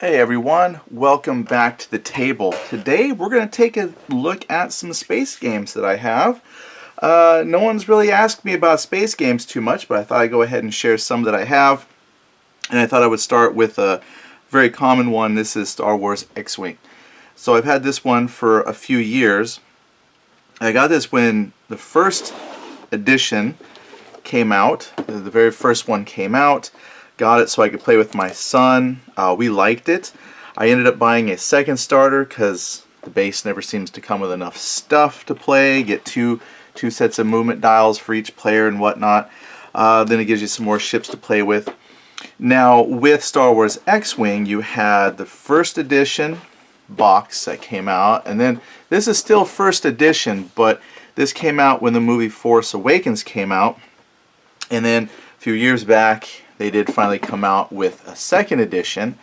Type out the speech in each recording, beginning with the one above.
Hey everyone, welcome back to the table. Today we're going to take a look at some space games that I have. No one's really asked me about space games too much, but I thought I'd go ahead and share some that I have. And I thought I would start with a very common one. This is Star Wars X-Wing. So I've had this one for a few years. I got this when the first edition came out, the very first one came out. Got it so I could play with my son. We liked it. I ended up buying a second starter because the base never seems to come with enough stuff to play. Get two sets of movement dials for each player and whatnot. Then it gives you some more ships to play with. Now with Star Wars X-Wing, you had the first edition box that came out, and then this is still first edition, but this came out when the movie Force Awakens came out, and then a few years back they did finally come out with a second edition,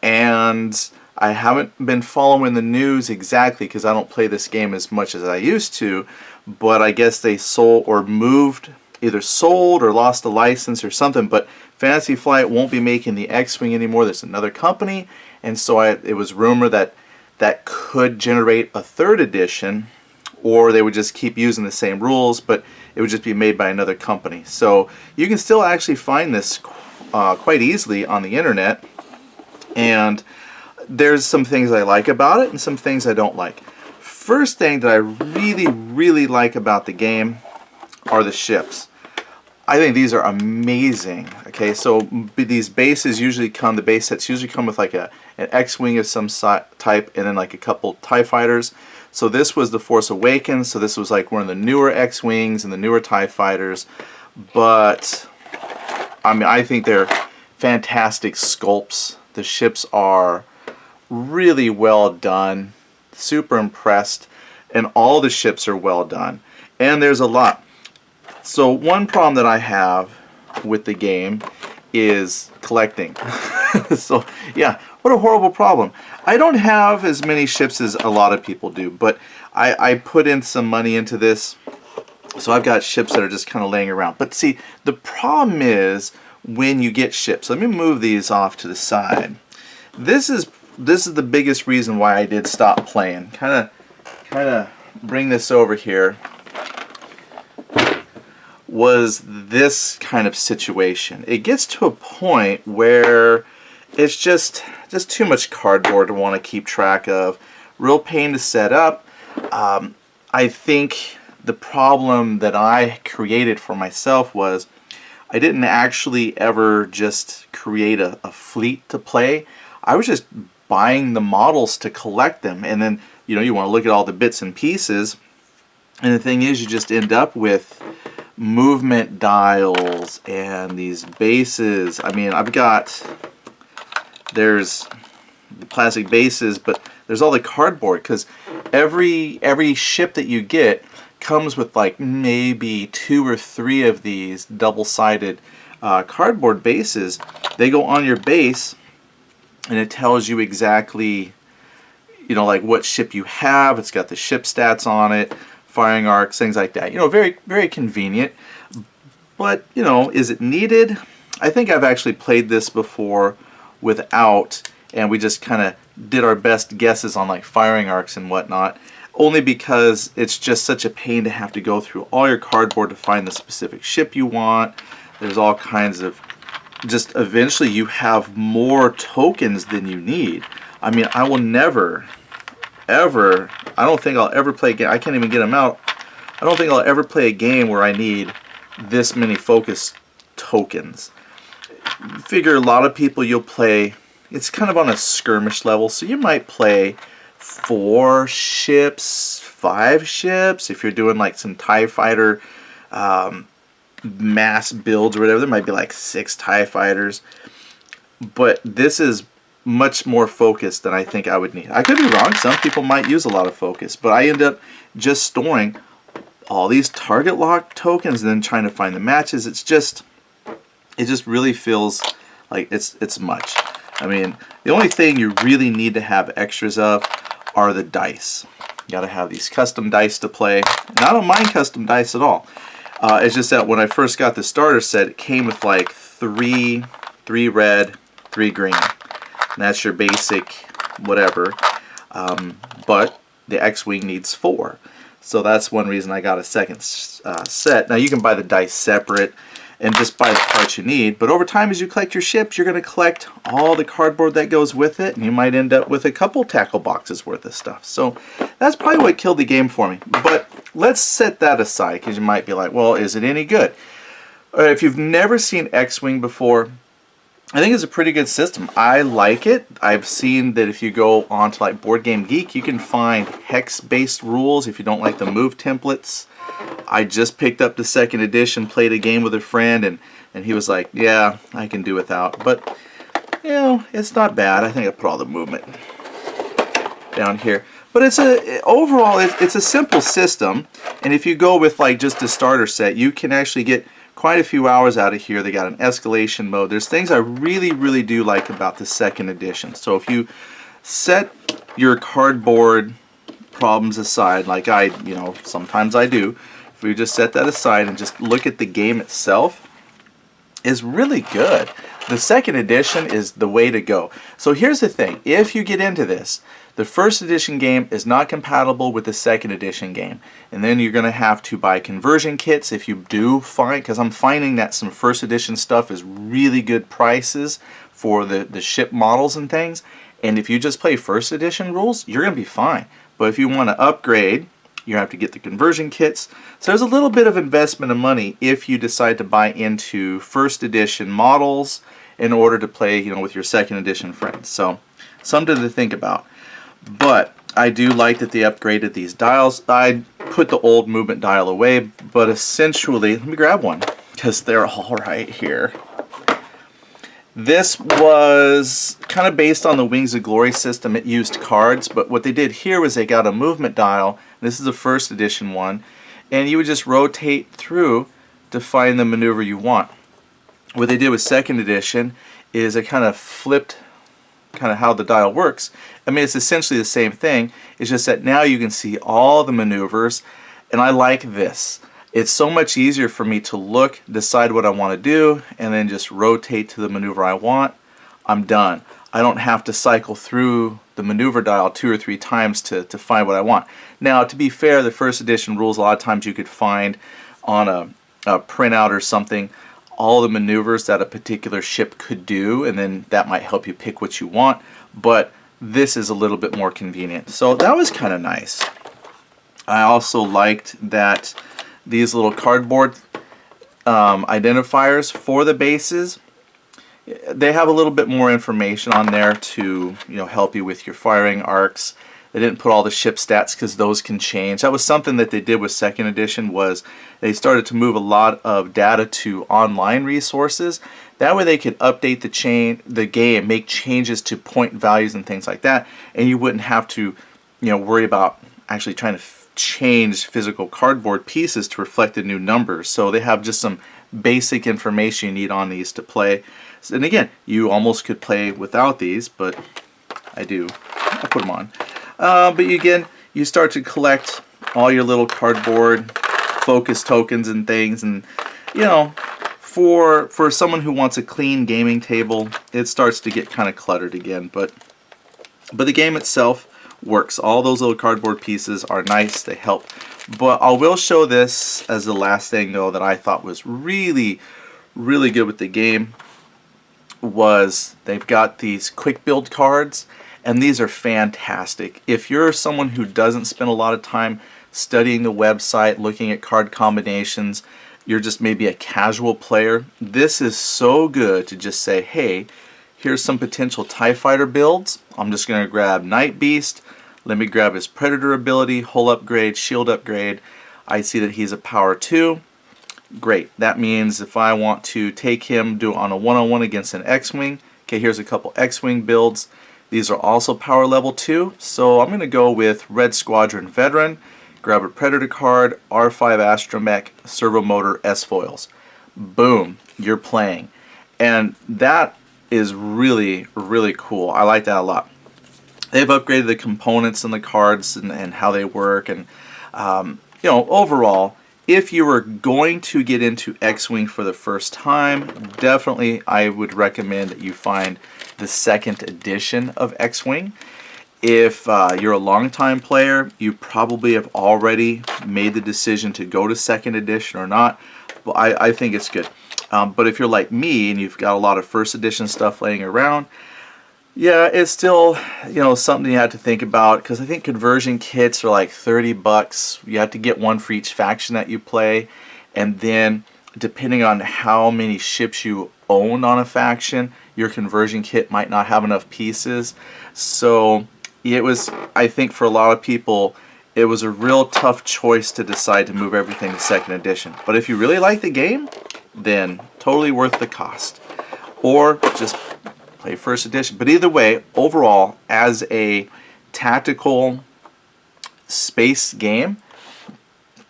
and I haven't been following the news exactly because I don't play this game as much as I used to, but I guess they sold or moved, either sold or lost a license or something, but Fantasy Flight won't be making the X-Wing anymore. There's another company, and so it was rumored that that could generate a third edition, or they would just keep using the same rules, but it would just be made by another company. So you can still actually find this quite easily on the internet, and there's some things I like about it and some things I don't like. First thing that I really like about the game are the ships. I think these are amazing. Okay, so these bases usually come, the base sets usually come with like an X-Wing of some type and then like a couple TIE fighters. So this was the Force Awakens, so this was like one of the newer X-Wings and the newer TIE fighters. But I mean, I think they're fantastic sculpts. The ships are really well done, super impressed, and all the ships are well done. And there's a lot. So one problem that I have with the game is collecting. So yeah, what a horrible problem. I don't have as many ships as a lot of people do, but I put in some money into this, so I've got ships that are just kind of laying around. But see, the problem is when you get ships. Let me move these off to the side. This is the biggest reason why I did stop playing. Kind of bring this over here. Was this kind of situation. It gets to a point where it's just too much cardboard to want to keep track of. Real pain to set up. I think the problem that I created for myself was I didn't actually ever just create a fleet to play. I was just buying the models to collect them, and then you want to look at all the bits and pieces, and the thing is you just end up with movement dials and these bases. I mean, there's the plastic bases, but there's all the cardboard, because every ship that you get comes with like maybe 2 or 3 of these double-sided cardboard bases. They go on your base, and it tells you exactly, like what ship you have. It's got the ship stats on it, firing arcs, things like that. Very, very convenient. But, is it needed? I think I've actually played this before without, and we just kind of did our best guesses on like firing arcs and whatnot, only because it's just such a pain to have to go through all your cardboard to find the specific ship you want. There's all kinds of, just eventually you have more tokens than you need. I mean, I will never, ever, I don't think I'll ever play a game, I can't even get them out. I don't think I'll ever play a game where I need this many focus tokens. Figure a lot of people you'll play, it's kind of on a skirmish level, so you might play 4 ships, 5 ships. If you're doing like some TIE fighter mass builds or whatever, there might be like 6 TIE fighters. But this is much more focused than I think I would need. I could be wrong, some people might use a lot of focus, but I end up just storing all these target lock tokens and then trying to find the matches. It just really feels like it's much. I mean, the only thing you really need to have extras of are the dice. You gotta have these custom dice to play, and I don't mind custom dice at all. It's just that when I first got the starter set, it came with like 3 red, 3 green. That's your basic whatever. But the X-Wing needs 4. So that's one reason I got a second set. Now you can buy the dice separate and just buy the parts you need, but over time as you collect your ships, you're going to collect all the cardboard that goes with it, and you might end up with a couple tackle boxes worth of stuff. So that's probably what killed the game for me. But let's set that aside, because you might be like, well, is it any good? If you've never seen X-Wing before, I think it's a pretty good system. I like it. I've seen that if you go on to like Board Game Geek, you can find hex-based rules if you don't like the move templates. I just picked up the 2nd edition, played a game with a friend, and he was like, yeah, I can do without. But, you know, it's not bad. I think I put all the movement down here. But overall, it's a simple system. And if you go with like just a starter set, you can actually get quite a few hours out of here. They got an escalation mode. There's things I really, really do like about the 2nd edition. So if you set your cardboard problems aside, like sometimes I do, if we just set that aside and just look at the game itself, is really good. The 2nd edition is the way to go. So here's the thing, if you get into this, the 1st edition game is not compatible with the 2nd edition game, and then you're going to have to buy conversion kits if you do find, because I'm finding that some 1st edition stuff is really good prices for the ship models and things, and if you just play 1st edition rules, you're going to be fine. But if you want to upgrade, you have to get the conversion kits. So there's a little bit of investment of money if you decide to buy into 1st edition models in order to play, with your 2nd edition friends. So something to think about. But I do like that they upgraded these dials. I put the old movement dial away, but essentially, let me grab one because they're all right here. This was kind of based on the Wings of Glory system. It used cards, but what they did here was they got a movement dial. This is a 1st edition one, and you would just rotate through to find the maneuver you want. What they did with 2nd edition is it kind of flipped kind of how the dial works. I mean, it's essentially the same thing. It's just that now you can see all the maneuvers, and I like this. It's so much easier for me to look, decide what I want to do, and then just rotate to the maneuver I want. I'm done. I don't have to cycle through the maneuver dial 2 or 3 times to find what I want. Now, to be fair, the 1st edition rules, a lot of times you could find on a printout or something all the maneuvers that a particular ship could do, and then that might help you pick what you want. But this is a little bit more convenient. So that was kind of nice. I also liked that these little cardboard identifiers for the bases, they have a little bit more information on there to help you with your firing arcs. They didn't put all the ship stats because those can change. That was something that they did with 2nd edition, was they started to move a lot of data to online resources. That way they could update the game, make changes to point values and things like that, and you wouldn't have to worry about actually trying to change physical cardboard pieces to reflect the new numbers. So they have just some basic information you need on these to play. And again, you almost could play without these, but I do. I put them on. But again, you start to collect all your little cardboard focus tokens and things, and for someone who wants a clean gaming table, it starts to get kind of cluttered again. But the game itself works. All those little cardboard pieces are nice. They help. But I will show this as the last thing, though, that I thought was really, really good with the game. Was they've got these quick build cards, and these are fantastic. If you're someone who doesn't spend a lot of time studying the website, looking at card combinations, you're just maybe a casual player, this is so good to just say, hey, here's some potential TIE Fighter builds. I'm just going to grab Night Beast. Let me grab his Predator ability, hull upgrade, shield upgrade. I see that he's a power 2. Great. That means if I want to take him, do it on a one-on-one against an X-Wing. Okay, here's a couple X-Wing builds. These are also power level 2. So I'm going to go with Red Squadron Veteran, grab a Predator card, R5 Astromech, Servo Motor, S-Foils. Boom, you're playing. And that is really, really cool. I like that a lot. They've upgraded the components and the cards and how they work. And, overall, if you were going to get into X-Wing for the first time, definitely I would recommend that you find the second edition of X-Wing. If you're a longtime player, you probably have already made the decision to go to second edition or not. Well, I think it's good. But if you're like me and you've got a lot of first edition stuff laying around, yeah, it's still, something you have to think about, because I think conversion kits are like $30. You have to get one for each faction that you play, and then depending on how many ships you own on a faction, your conversion kit might not have enough pieces. So it was, I think for a lot of people, it was a real tough choice to decide to move everything to second edition. But if you really like the game, then totally worth the cost. Or just play first edition. But either way, overall, as a tactical space game,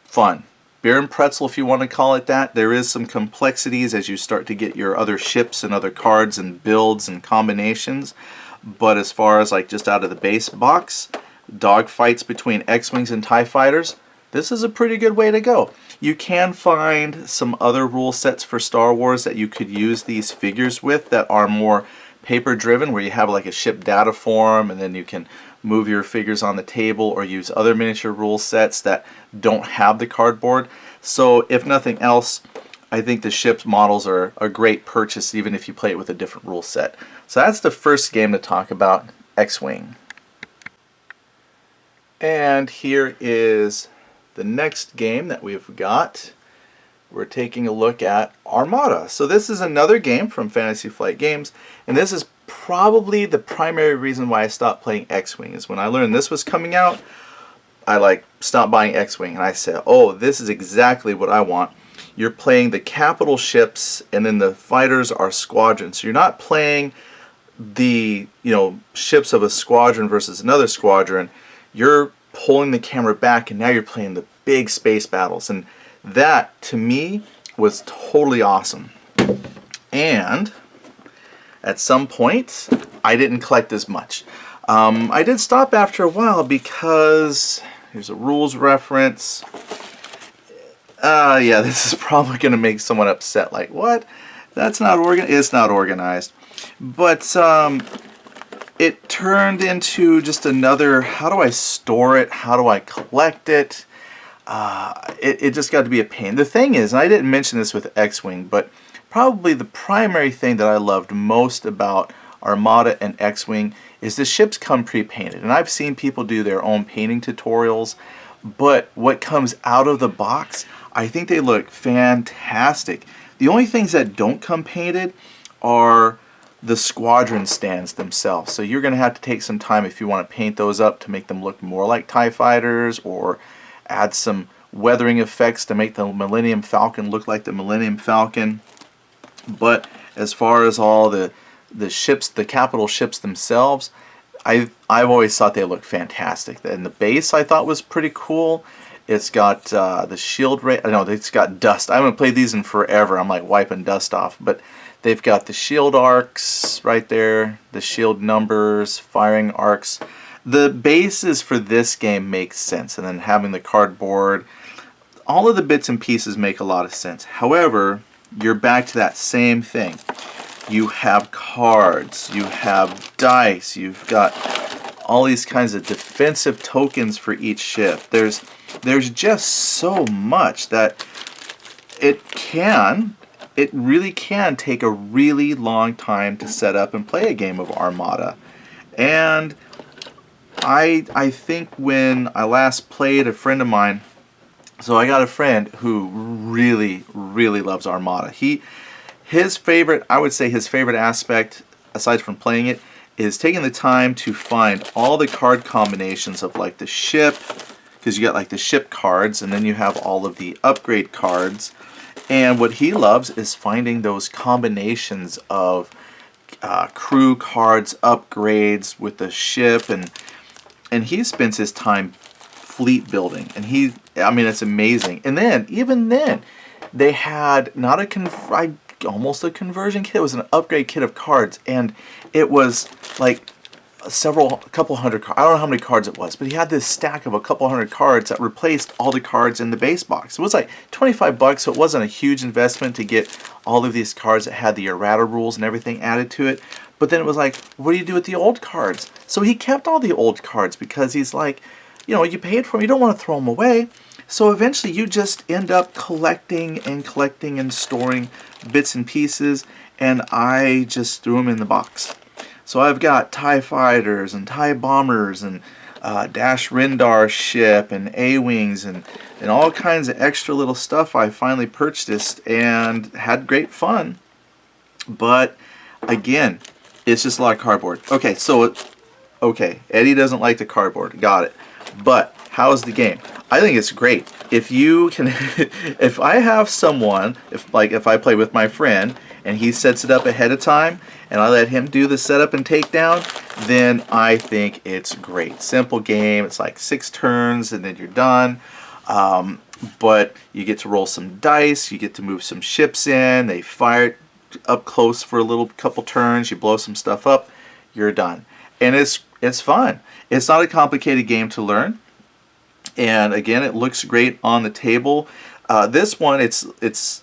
fun. Beer and pretzel, if you want to call it that. There is some complexities as you start to get your other ships and other cards and builds and combinations. But as far as like just out of the base box, dogfights between X-Wings and TIE Fighters, this is a pretty good way to go. You can find some other rule sets for Star Wars that you could use these figures with that are more paper driven, where you have like a ship data form and then you can move your figures on the table, or use other miniature rule sets that don't have the cardboard. So if nothing else, I think the ship's models are a great purchase even if you play it with a different rule set. So that's the first game to talk about, X-Wing. And here is the next game that we've got. We're taking a look at Armada. So this is another game from Fantasy Flight Games, and this is probably the primary reason why I stopped playing X-Wing. Is when I learned this was coming out, I stopped buying X-Wing, and I said, oh, this is exactly what I want. You're playing the capital ships, and then the fighters are squadrons. So you're not playing the ships of a squadron versus another squadron. You're pulling the camera back, and now you're playing the big space battles, and that to me was totally awesome. And at some point I didn't collect as much. I did stop after a while because here's a rules reference. Yeah, this is probably going to make someone upset. Like, what? That's not organized. It's not organized. But it turned into just another, how do I store it? How do I collect it? It just got to be a pain. The thing is, and I didn't mention this with X-Wing, but probably the primary thing that I loved most about Armada and X-Wing is the ships come pre-painted. And I've seen people do their own painting tutorials, but what comes out of the box, I think they look fantastic. The only things that don't come painted are the squadron stands themselves. So you're going to have to take some time if you want to paint those up to make them look more like TIE Fighters, or add some weathering effects to make the Millennium Falcon look like the Millennium Falcon. But as far as all the ships, the capital ships themselves, I've always thought they look fantastic. And the base I thought was pretty cool. It's got the shield rate. I know it's got dust. I haven't played these in forever. I'm like wiping dust off. But they've got the shield arcs right there, the shield numbers, firing arcs. The bases for this game make sense, and then having the cardboard, all of the bits and pieces make a lot of sense. However, you're back to that same thing. You have cards, you have dice, you've got all these kinds of defensive tokens for each ship. There's just so much that it really can take a really long time to set up and play a game of Armada. And I think when I last played, a friend of mine, so I got a friend who really, really loves Armada. His favorite, I would say his favorite aspect, aside from playing it, is taking the time to find all the card combinations of like the ship, because you got like the ship cards, and then you have all of the upgrade cards. And what he loves is finding those combinations of crew cards, upgrades with the ship, and he spends his time fleet building, and I mean, it's amazing. And then, even then, they had not almost a conversion kit. It was an upgrade kit of cards, and it was like a couple hundred cards. I don't know how many cards it was, but he had this stack of a couple hundred cards that replaced all the cards in the base box. It was like $25, so it wasn't a huge investment to get all of these cards that had the errata rules and everything added to it. But then it was like, what do you do with the old cards? So he kept all the old cards because he's like, you know, you paid for them, you don't want to throw them away. So eventually you just end up collecting and storing bits and pieces, and I just threw them in the box. So I've got TIE fighters and TIE bombers and Dash Rendar ship and A-Wings and all kinds of extra little stuff I finally purchased and had great fun. But again, it's just a lot of cardboard. Okay, so Eddie doesn't like the cardboard. Got it. But how's the game? I think it's great. If you can, if I have someone, if I play with my friend and he sets it up ahead of time and I let him do the setup and takedown, then I think it's great. Simple game. It's like 6 turns and then you're done. But you get to roll some dice. You get to move some ships in. They fire up close for a little couple turns. You blow some stuff up. You're done. And it's fun. It's not a complicated game to learn. And again, it looks great on the table. This one, it's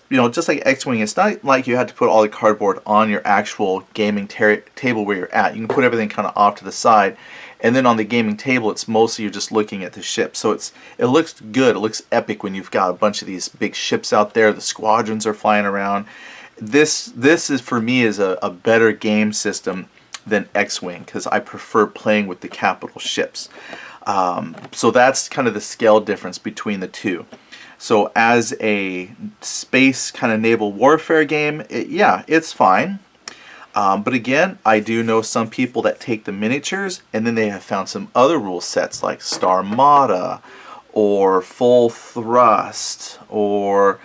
you know, just like X-Wing, it's not like you had to put all the cardboard on your actual gaming table where you're at. You can put everything kind of off to the side. And then on the gaming table, it's mostly you're just looking at the ship. So it looks good. It looks epic when you've got a bunch of these big ships out there. The squadrons are flying around. This is, for me, is a better game system than X-Wing because I prefer playing with the capital ships. So that's kind of the scale difference between the two. So as a space kind of naval warfare game, yeah, it's fine. But again, I do know some people that take the miniatures and then they have found some other rule sets like Star Armada or Full Thrust, or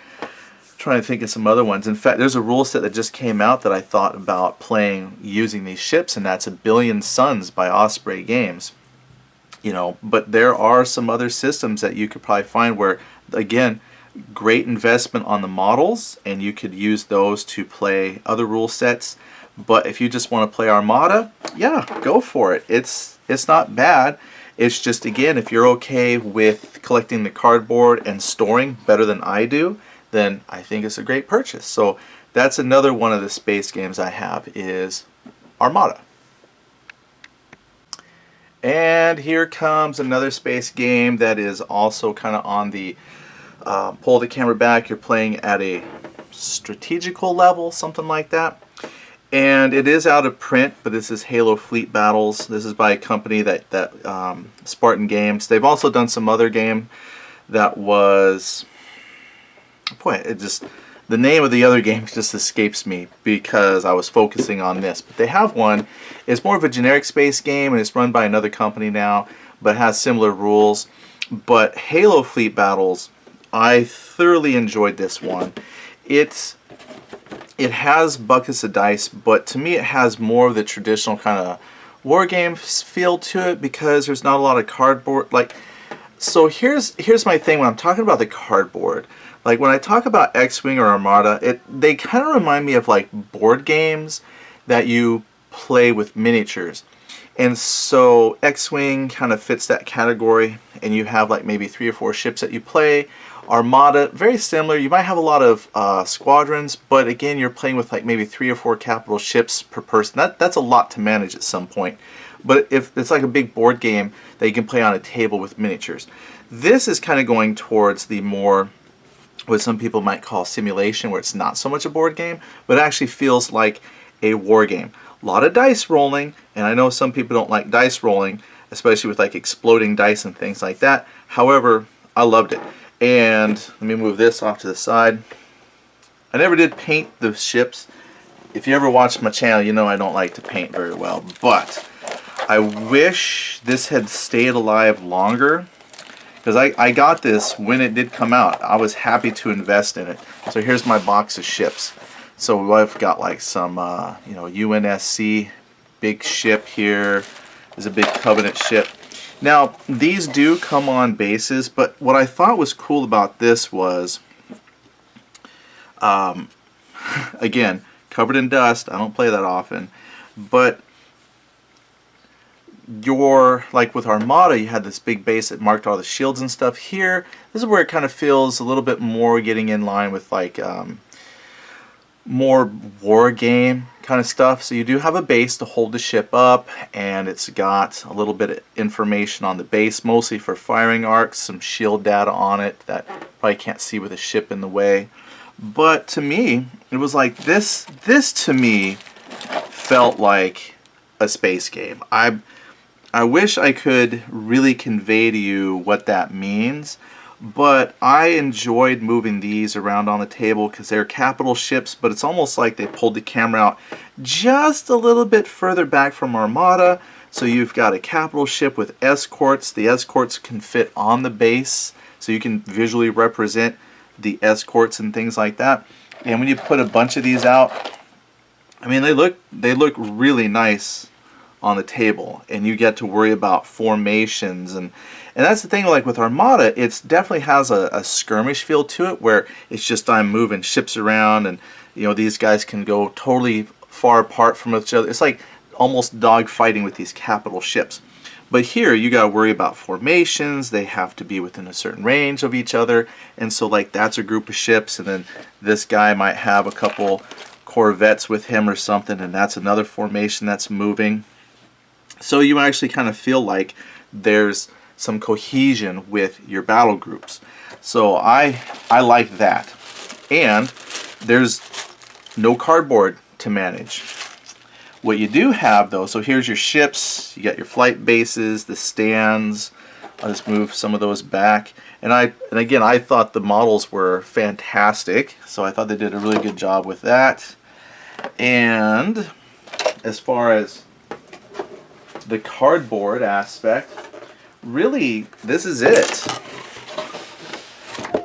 trying to think of some other ones. In fact, there's a rule set that just came out that I thought about playing using these ships, and that's 1,000,000,000 Suns by Osprey Games. You know, but there are some other systems that you could probably find where, again, great investment on the models, and you could use those to play other rule sets. But if you just want to play Armada, yeah, go for it. It's not bad. It's just, again, if you're okay with collecting the cardboard and storing better than I do, then I think it's a great purchase. So that's another one of the space games I have, is Armada. And here comes another space game that is also kind of on the pull the camera back. You're playing at a strategical level, something like that. And it is out of print, but this is Halo Fleet Battles. This is by a company that Spartan Games. They've also done some other game that was, boy, the name of the other game just escapes me because I was focusing on this. But they have one. It's more of a generic space game, and it's run by another company now, but has similar rules. But Halo Fleet Battles, I thoroughly enjoyed this one. It has buckets of dice, but to me it has more of the traditional kind of war game feel to it because there's not a lot of cardboard. So here's my thing when I'm talking about the cardboard. Like when I talk about X-Wing or Armada, they kind of remind me of like board games that you play with miniatures. And so X-Wing kind of fits that category, and you have like maybe 3 or 4 ships that you play. Armada, very similar. You might have a lot of squadrons, but again, you're playing with like maybe 3 or 4 capital ships per person. That's a lot to manage at some point. But if it's like a big board game that you can play on a table with miniatures. This is kind of going towards the more, what some people might call simulation, where it's not so much a board game, but it actually feels like a war game. A lot of dice rolling, and I know some people don't like dice rolling, especially with like exploding dice and things like that. However, I loved it. And let me move this off to the side. I never did paint the ships. If you ever watch my channel, you know I don't like to paint very well, but I wish this had stayed alive longer, because I got this when it did come out. I was happy to invest in it. So here's my box of ships. So I've got like some you know, UNSC big ship here. There's a big Covenant ship. Now these do come on bases, but what I thought was cool about this was, again, covered in dust. I don't play that often, but like with Armada, you had this big base that marked all the shields and stuff. Here, this is where it kind of feels a little bit more getting in line with like more war game kind of stuff. So you do have a base to hold the ship up, and it's got a little bit of information on the base, mostly for firing arcs, some shield data on it that probably can't see with a ship in the way. But to me, it was like this to me felt like a space game. I wish I could really convey to you what that means, but I enjoyed moving these around on the table because they're capital ships, but it's almost like they pulled the camera out just a little bit further back from Armada. So you've got a capital ship with escorts. The escorts can fit on the base, so you can visually represent the escorts and things like that. And when you put a bunch of these out, I mean, they look really nice on the table, and you get to worry about formations, and that's the thing, like with Armada, it definitely has a skirmish feel to it, where it's just I'm moving ships around, and you know, these guys can go totally far apart from each other. It's like almost dogfighting with these capital ships. But here you got to worry about formations. They have to be within a certain range of each other, and so like that's a group of ships, and then this guy might have a couple corvettes with him or something, and that's another formation that's moving. So you actually kind of feel like there's some cohesion with your battle groups. So I like that. And there's no cardboard to manage. What you do have though, so here's your ships, you got your flight bases, the stands. I'll just move some of those back. And again, I thought the models were fantastic, so I thought they did a really good job with that. And as far as the cardboard aspect, really, this is it.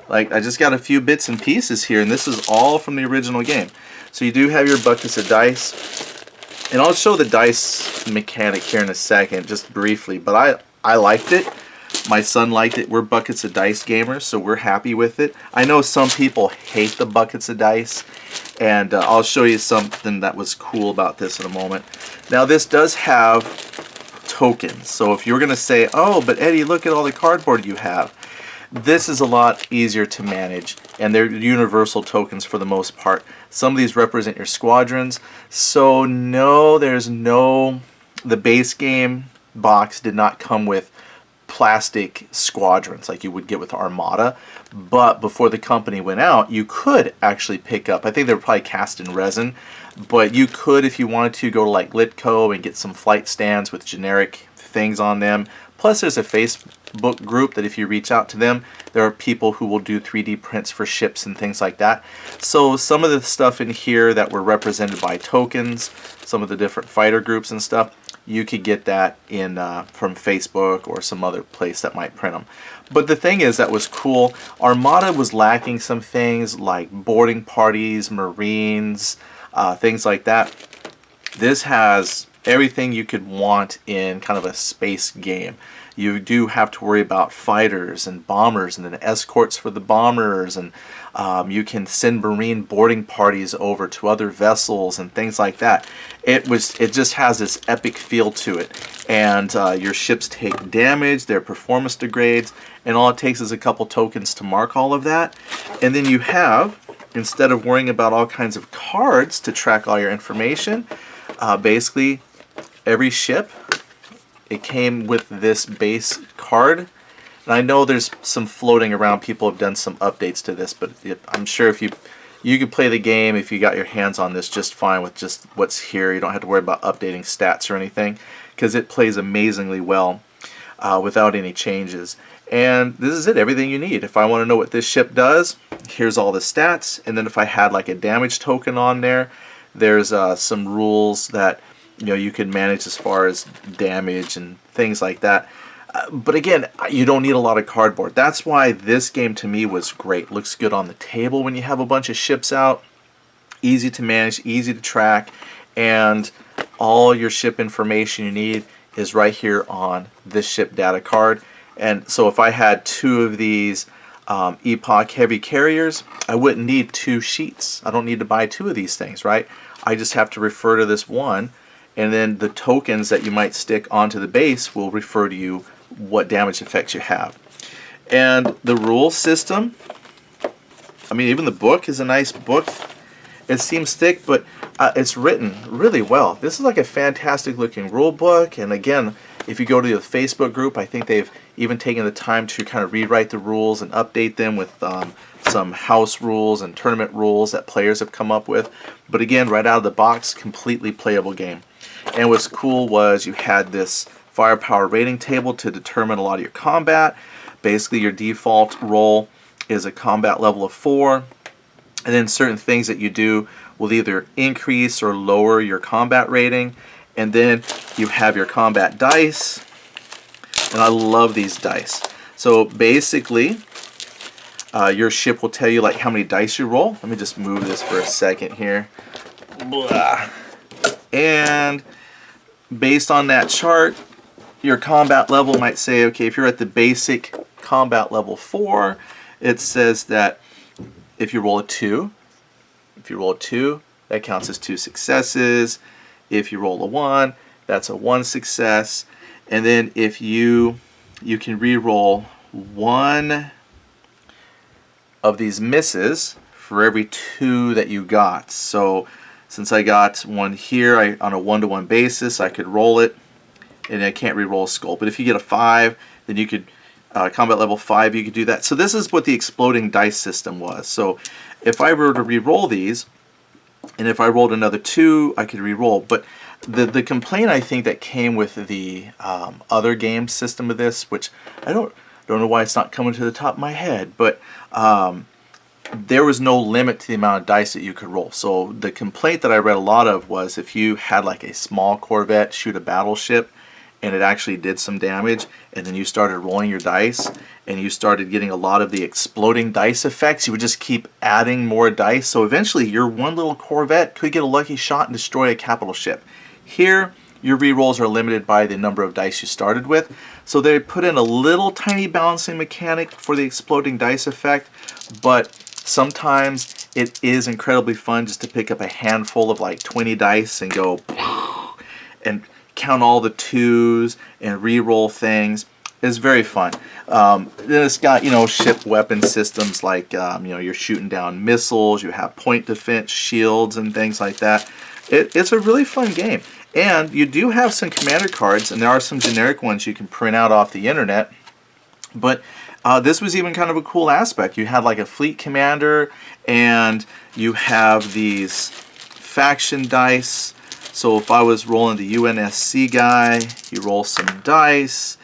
Like, I just got a few bits and pieces here, and this is all from the original game. So you do have your buckets of dice, and I'll show the dice mechanic here in a second, just briefly, but I liked it. My son liked it. We're buckets of dice gamers, so we're happy with it. I know some people hate the buckets of dice, and I'll show you something that was cool about this in a moment. Now, this does have tokens, so if you're going to say, oh, but Eddie, look at all the cardboard you have, this is a lot easier to manage, and they're universal tokens for the most part. Some of these represent your squadrons, so no, the base game box did not come with plastic squadrons like you would get with Armada, but before the company went out, you could actually pick up, I think they were probably cast in resin, but you could, if you wanted to, go to like Litco and get some flight stands with generic things on them. Plus there's a Facebook group that if you reach out to them, there are people who will do 3D prints for ships and things like that. So some of the stuff in here that were represented by tokens, some of the different fighter groups and stuff, you could get that in from Facebook or some other place that might print them. But the thing is that was cool, Armada was lacking some things like boarding parties, Marines, things like that. This has everything you could want in kind of a space game. You do have to worry about fighters and bombers and then escorts for the bombers, and you can send Marine boarding parties over to other vessels and things like that. It just has this epic feel to it, and your ships take damage, their performance degrades, and all it takes is a couple tokens to mark all of that. And then you have, instead of worrying about all kinds of cards to track all your information, basically every ship, it came with this base card. And I know there's some floating around, people have done some updates to this, but I'm sure if you could play the game if you got your hands on this just fine with just what's here. You don't have to worry about updating stats or anything, because it plays amazingly well without any changes. And this is it, everything you need. If I want to know what this ship does, here's all the stats. And then if I had like a damage token on there, there's some rules that you can manage as far as damage and things like that. But again, you don't need a lot of cardboard. That's why this game to me was great. Looks good on the table when you have a bunch of ships out. Easy to manage, easy to track, and all your ship information you need is right here on this ship data card. And so if I had two of these Epoch heavy carriers, I wouldn't need two sheets. I don't need to buy two of these things, right? I just have to refer to this one, and then the tokens that you might stick onto the base will refer to you what damage effects you have. And the rule system, I mean, even the book is a nice book. It seems thick, but it's written really well. This is like a fantastic looking rule book, and again, if you go to the Facebook group, I think they've even taken the time to kind of rewrite the rules and update them with some house rules and tournament rules that players have come up with. But again, right out of the box, completely playable game. And what's cool was you had this firepower rating table to determine a lot of your combat. Basically, your default roll is a combat level of 4, and then certain things that you do will either increase or lower your combat rating. And then you have your combat dice, and I love these dice. So basically, your ship will tell you like how many dice you roll. Let me just move this for a second here. Blah. And based on that chart, your combat level might say, okay, if you're at the basic combat level 4, it says that if you roll a 2, that counts as 2 successes. If you roll a 1, that's a 1 success. And then if you can re-roll 1 of these misses for every 2 that you got. So since I got 1 here, on a 1-to-1 basis, I could roll it, and I can't re-roll a skull. But if you get a 5, then you could, combat level 5, you could do that. So this is what the exploding dice system was. So if I were to re-roll these, and if I rolled another 2, I could re-roll. But the complaint I think that came with the other game system of this, which I don't know why it's not coming to the top of my head, but there was no limit to the amount of dice that you could roll. So the complaint that I read a lot of was if you had like a small corvette shoot a battleship and it actually did some damage, and then you started rolling your dice and you started getting a lot of the exploding dice effects, you would just keep adding more dice. So eventually your one little corvette could get a lucky shot and destroy a capital ship. Here, your rerolls are limited by the number of dice you started with. So they put in a little tiny balancing mechanic for the exploding dice effect, but sometimes it is incredibly fun just to pick up a handful of like 20 dice and go and count all the 2s and re-roll things. It's very fun. Then it's got, you know, ship weapon systems like, you know, you're shooting down missiles, you have point defense shields and things like that. It's a really fun game. And you do have some commander cards, and there are some generic ones you can print out off the internet. But this was even kind of a cool aspect. You had like a fleet commander, and you have these faction dice. So if I was rolling the UNSC guy, you roll some dice,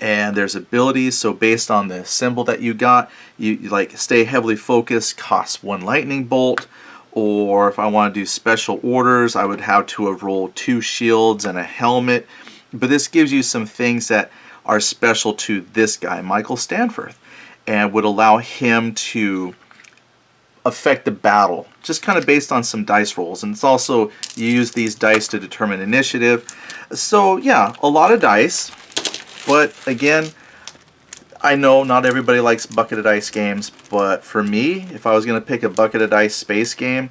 and there's abilities. So based on the symbol that you got, you like stay heavily focused, costs 1 lightning bolt. Or if I want to do special orders, I would have to have rolled 2 shields and a helmet. But this gives you some things that are special to this guy, Michael Stanforth, and would allow him to affect the battle, just kind of based on some dice rolls. And it's also, you use these dice to determine initiative. So yeah, a lot of dice, but again, I know not everybody likes bucket of dice games, but for me, if I was going to pick a bucket of dice space game,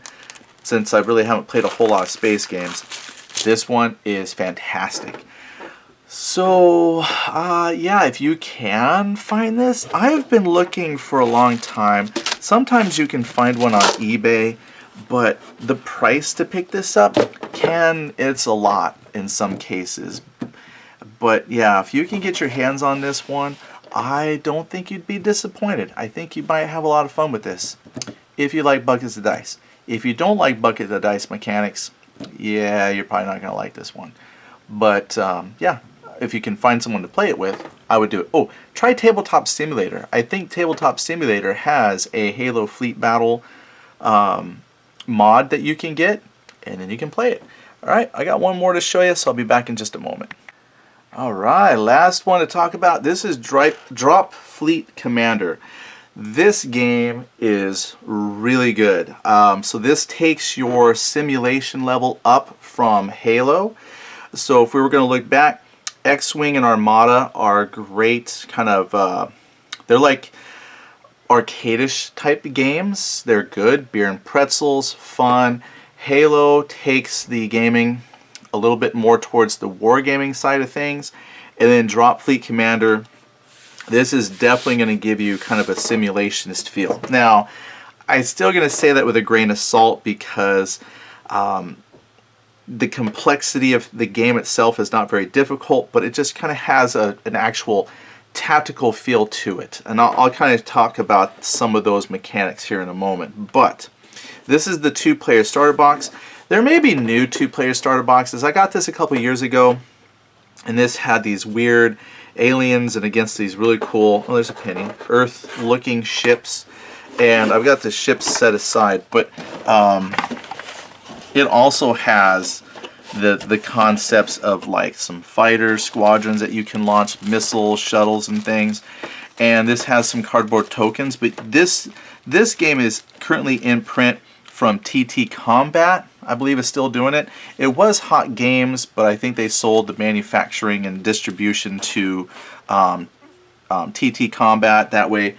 since I really haven't played a whole lot of space games, this one is fantastic. So, yeah, if you can find this, I've been looking for a long time. Sometimes you can find one on eBay, but the price to pick this up it's a lot in some cases. But yeah, if you can get your hands on this one, I don't think you'd be disappointed. I think you might have a lot of fun with this if you like buckets of dice. If you don't like bucket of dice mechanics, yeah, you're probably not going to like this one. But yeah, if you can find someone to play it with, I would do it. Oh, try Tabletop Simulator. I think Tabletop Simulator has a Halo Fleet Battle mod that you can get, and then you can play it. Alright, I got one more to show you, so I'll be back in just a moment. Alright, last one to talk about. This is Dropfleet Commander. This game is really good. So this takes your simulation level up from Halo. So if we were going to look back, X-Wing and Armada are great kind of, they're like arcade-ish type of games. They're good, beer and pretzels, fun. Halo takes the gaming a little bit more towards the wargaming side of things. And then Dropfleet Commander, this is definitely going to give you kind of a simulationist feel. Now, I'm still going to say that with a grain of salt because the complexity of the game itself is not very difficult, but it just kind of has an actual tactical feel to it. And I'll kind of talk about some of those mechanics here in a moment. But this is the 2-player starter box. There may be new 2-player starter boxes. I got this a couple years ago, and this had these weird aliens and against these really cool, oh, there's a penny, Earth-looking ships. And I've got the ships set aside, but it also has the concepts of like some fighter squadrons that you can launch, missiles, shuttles, and things. And this has some cardboard tokens. But this game is currently in print from TT Combat. I believe is still doing it. It was Hot Games, but I think they sold the manufacturing and distribution to TT Combat. That way,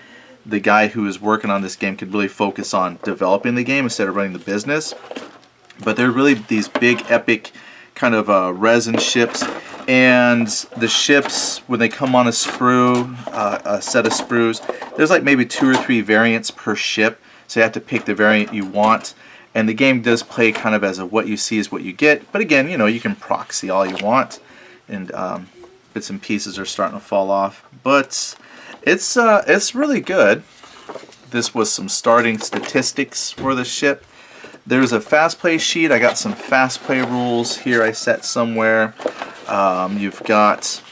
the guy who is working on this game could really focus on developing the game instead of running the business. But they're really these big epic kind of resin ships, and the ships, when they come on a sprue, a set of sprues, there's like maybe 2 or 3 variants per ship, so you have to pick the variant you want. And the game does play kind of as a what you see is what you get, but again, you know, you can proxy all you want, and bits and pieces are starting to fall off, but it's really good. This was some starting statistics for the ship. There's a fast play sheet. I got some fast play rules here I set somewhere. You've got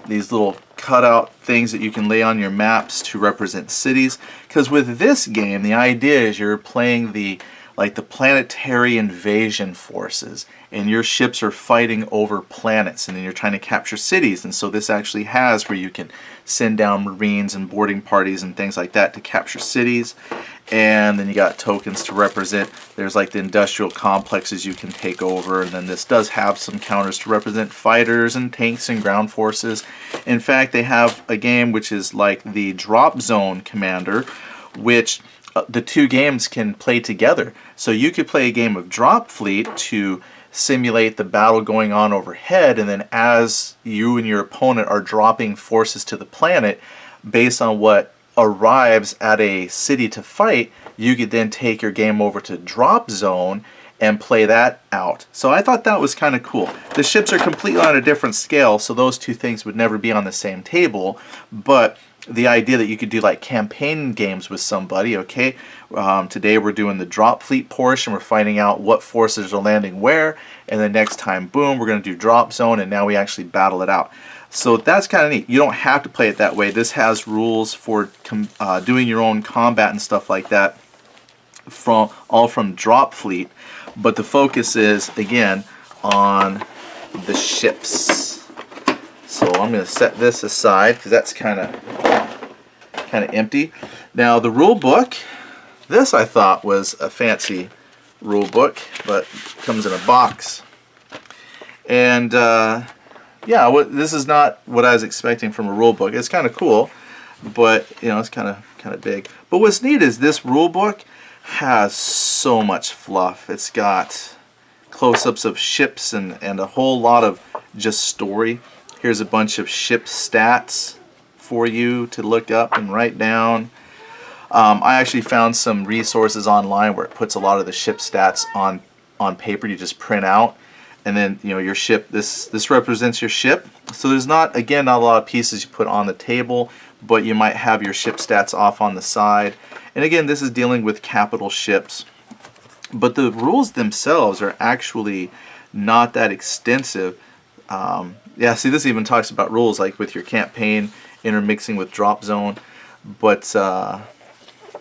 these little cutout things that you can lay on your maps to represent cities. Because with this game, the idea is you're playing the planetary invasion forces, and your ships are fighting over planets, and then you're trying to capture cities. And so this actually has where you can send down Marines and boarding parties and things like that to capture cities. And then you got tokens to represent, there's like the industrial complexes you can take over, and then this does have some counters to represent fighters and tanks and ground forces. In fact, they have a game which is like the Drop Zone Commander, which the 2 games can play together. So you could play a game of Dropfleet to simulate the battle going on overhead, and then as you and your opponent are dropping forces to the planet, based on what arrives at a city to fight, you could then take your game over to Drop Zone and play that out. So I thought that was kind of cool. The ships are completely on a different scale, so those 2 things would never be on the same table, but the idea that you could do like campaign games with somebody, okay, today we're doing the Dropfleet portion, we're finding out what forces are landing where, and the next time, boom, we're going to do Drop Zone, and now we actually battle it out. So that's kind of neat. You don't have to play it that way. This has rules for doing your own combat and stuff like that, all from Dropfleet, but the focus is, again, on the ships. So I'm going to set this aside because that's kind of empty. Now the rule book, this I thought was a fancy rule book, but it comes in a box. And yeah, this is not what I was expecting from a rule book. It's kind of cool, but you know, it's kind of big. But what's neat is this rule book has so much fluff. It's got close-ups of ships and a whole lot of just story. Here's a bunch of ship stats for you to look up and write down. I actually found some resources online where it puts a lot of the ship stats on paper. You just print out, and then you know your ship. This represents your ship. So there's not a lot of pieces you put on the table, but you might have your ship stats off on the side. And again, this is dealing with capital ships. But the rules themselves are actually not that extensive. Yeah, see, this even talks about rules like with your campaign intermixing with Drop Zone. But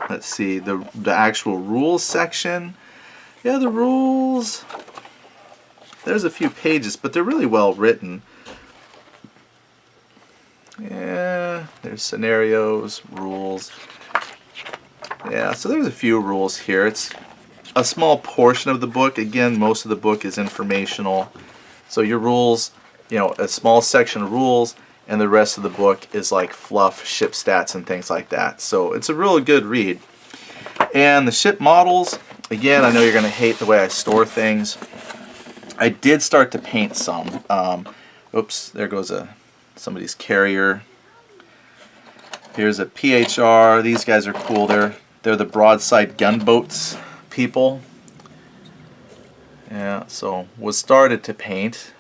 let's see, the actual rules section. Yeah, the rules. There's a few pages, but they're really well written. Yeah, there's scenarios, rules. Yeah, so there's a few rules here. It's a small portion of the book. Again, most of the book is informational. So your rules, you know, a small section of rules, and the rest of the book is like fluff, ship stats, and things like that. So it's a really good read. And the ship models, again, I know you're going to hate the way I store things. I did start to paint some. Oops, there goes somebody's carrier. Here's a PHR. These guys are cool. They're They're the broadside gunboats people. Yeah, so was started to paint.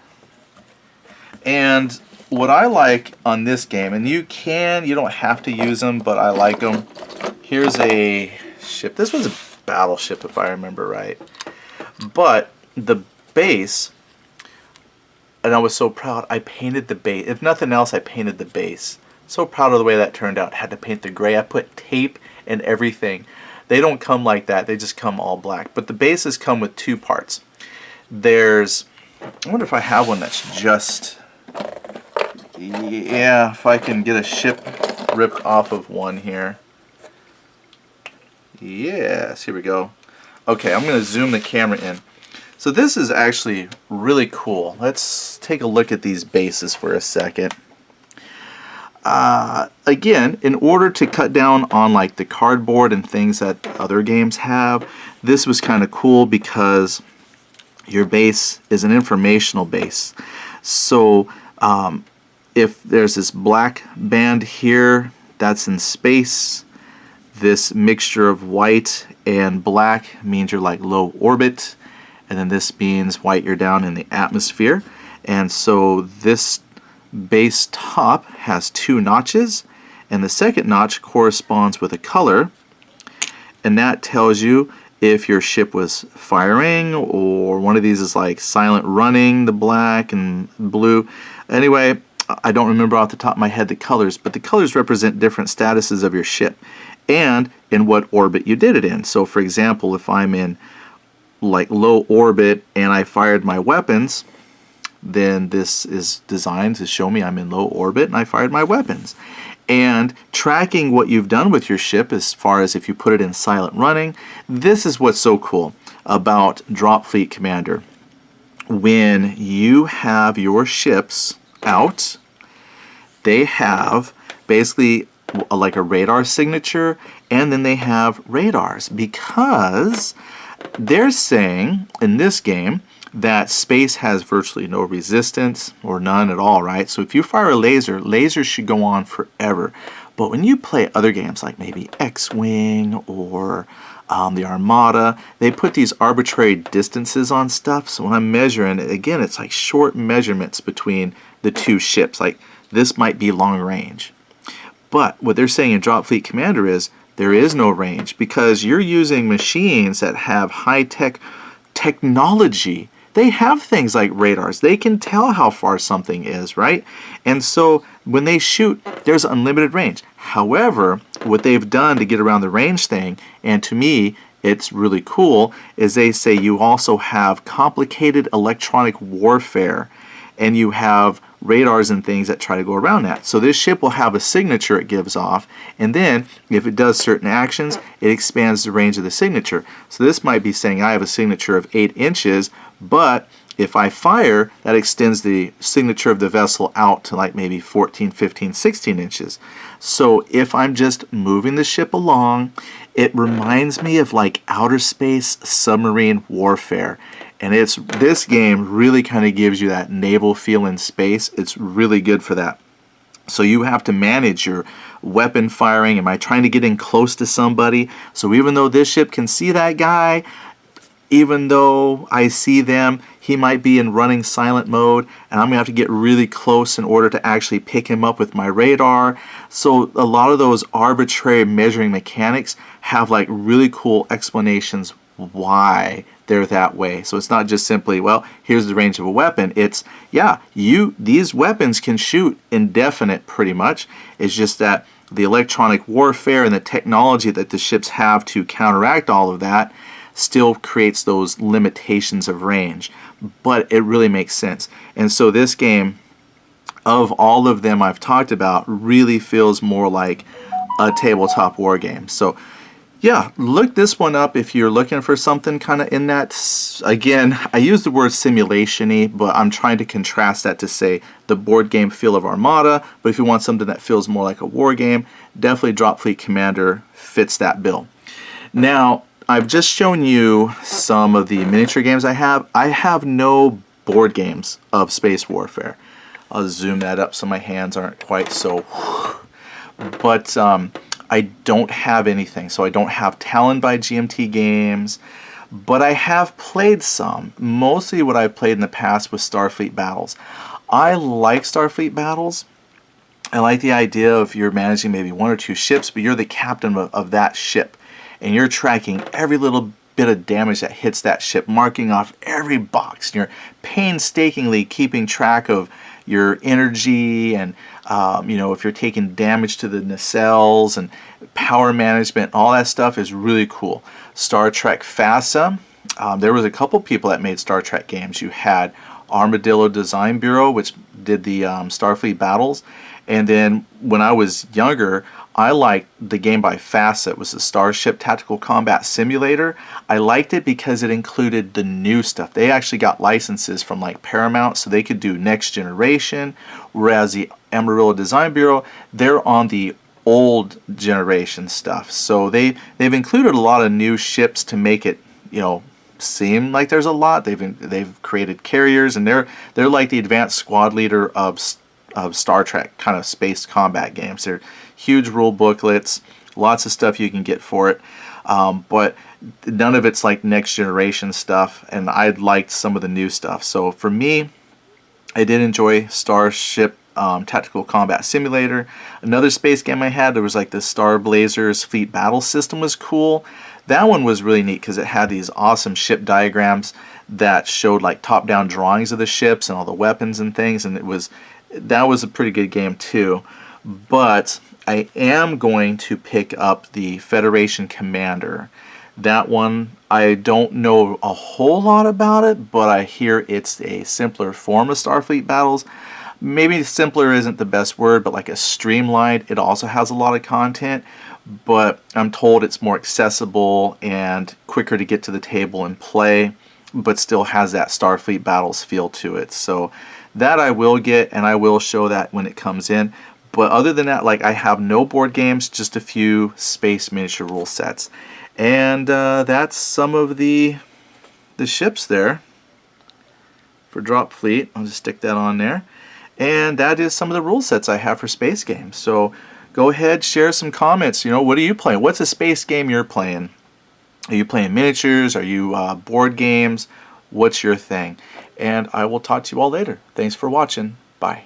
And what I like on this game, and you don't have to use them, but I like them. Here's a ship. This was a battleship, if I remember right. But the base, and I was so proud, I painted the base. If nothing else, I painted the base. So proud of the way that turned out. Had to paint the gray. I put tape and everything. They don't come like that. They just come all black. But the bases come with two parts. There's, I wonder if I have one that's just, yeah, if I can get a ship ripped off of one here. Yes, here we go. Okay, I'm going to zoom the camera in. So this is actually really cool. Let's take a look at these bases for a second. Again, in order to cut down on like the cardboard and things that other games have, this was kind of cool because your base is an informational base. So if there's this black band here, that's in space. This mixture of white and black means you're like low orbit, and then this means white, you're down in the atmosphere. And so this base top has two notches, and the second notch corresponds with a color, and that tells you if your ship was firing, or one of these is like silent running, the black and blue. Anyway, I don't remember off the top of my head the colors, but the colors represent different statuses of your ship and in what orbit you did it in. So for example, if I'm in like low orbit and I fired my weapons, then this is designed to show me I'm in low orbit and I fired my weapons. And tracking what you've done with your ship as far as if you put it in silent running, this is what's so cool about Dropfleet Commander. When you have your ships out, they have basically like a radar signature, and then they have radars, because they're saying in this game that space has virtually no resistance or none at all, right? So if you fire a laser, lasers should go on forever. But when you play other games like maybe X-Wing or the Armada, they put these arbitrary distances on stuff. So when I'm measuring, again, it's like short measurements between the two ships. Like this might be long range. But what they're saying in Dropfleet Commander is there is no range, because you're using machines that have high-tech technology. They have things like radars. They can tell how far something is, right? And so when they shoot, there's unlimited range. However, what they've done to get around the range thing, and to me it's really cool, is they say you also have complicated electronic warfare, and you have radars and things that try to go around that. So this ship will have a signature it gives off, and then if it does certain actions, it expands the range of the signature. So this might be saying I have a signature of 8 inches, but if I fire, that extends the signature of the vessel out to like maybe 14, 15, 16 inches. So if I'm just moving the ship along, it reminds me of like outer space submarine warfare. And this game really kind of gives you that naval feel in space. It's really good for that. So you have to manage your weapon firing. Am I trying to get in close to somebody? So even though this ship can see that guy, even though I see them, he might be in running silent mode, and I'm going to have to get really close in order to actually pick him up with my radar. So a lot of those arbitrary measuring mechanics have like really cool explanations why they're that way. So it's not just simply, well, here's the range of a weapon. It's, yeah, these weapons can shoot indefinite pretty much. It's just that the electronic warfare and the technology that the ships have to counteract all of that still creates those limitations of range. But it really makes sense. And so this game, of all of them I've talked about, really feels more like a tabletop war game. So yeah, look this one up if you're looking for something kind of in that. Again, I use the word simulation-y, but I'm trying to contrast that to say the board game feel of Armada. But if you want something that feels more like a war game, definitely Dropfleet Commander fits that bill. Now, I've just shown you some of the miniature games I have. I have no board games of space warfare. I'll zoom that up so my hands aren't quite so. But I don't have anything. So I don't have Talon by GMT Games, but I have played some. Mostly what I've played in the past was Starfleet Battles. I like Starfleet Battles. I like the idea of you're managing maybe 1 or 2 ships, but you're the captain of that ship, and you're tracking every little bit of damage that hits that ship, marking off every box, and you're painstakingly keeping track of your energy and if you're taking damage to the nacelles and power management, all that stuff is really cool. Star Trek FASA, there was a couple people that made Star Trek games. You had Armadillo Design Bureau, which did the Starfleet Battles, and then when I was younger, I liked the game by FASA. It was the Starship Tactical Combat Simulator. I liked it because it included the new stuff. They actually got licenses from like Paramount, so they could do Next Generation, whereas the Amarillo Design Bureau, they're on the old generation stuff. So they've included a lot of new ships to make it, seem like there's a lot. They've created carriers, and they're like the advanced squad leader of Star Trek kind of space combat games. They're huge rule booklets, lots of stuff you can get for it, but none of it's like next generation stuff, and I liked some of the new stuff. So for me, I did enjoy Starship Tactical Combat Simulator. Another space game I had, there was like the Star Blazers Fleet Battle System was cool. That one was really neat because it had these awesome ship diagrams that showed like top-down drawings of the ships and all the weapons and things, and that was a pretty good game too. But I am going to pick up the Federation Commander. That one, I don't know a whole lot about it, but I hear it's a simpler form of Starfleet Battles. Maybe simpler isn't the best word, but like a streamlined. It also has a lot of content, but I'm told it's more accessible and quicker to get to the table and play, but still has that Starfleet Battles feel to it. So that I will get, and I will show that when it comes in. But other than that, I have no board games, just a few space miniature rule sets. And that's some of the ships there for Dropfleet. I'll just stick that on there. And that is some of the rule sets I have for space games. So go ahead, share some comments. What are you playing? What's a space game you're playing? Are you playing miniatures? Are you board games? What's your thing? And I will talk to you all later. Thanks for watching. Bye.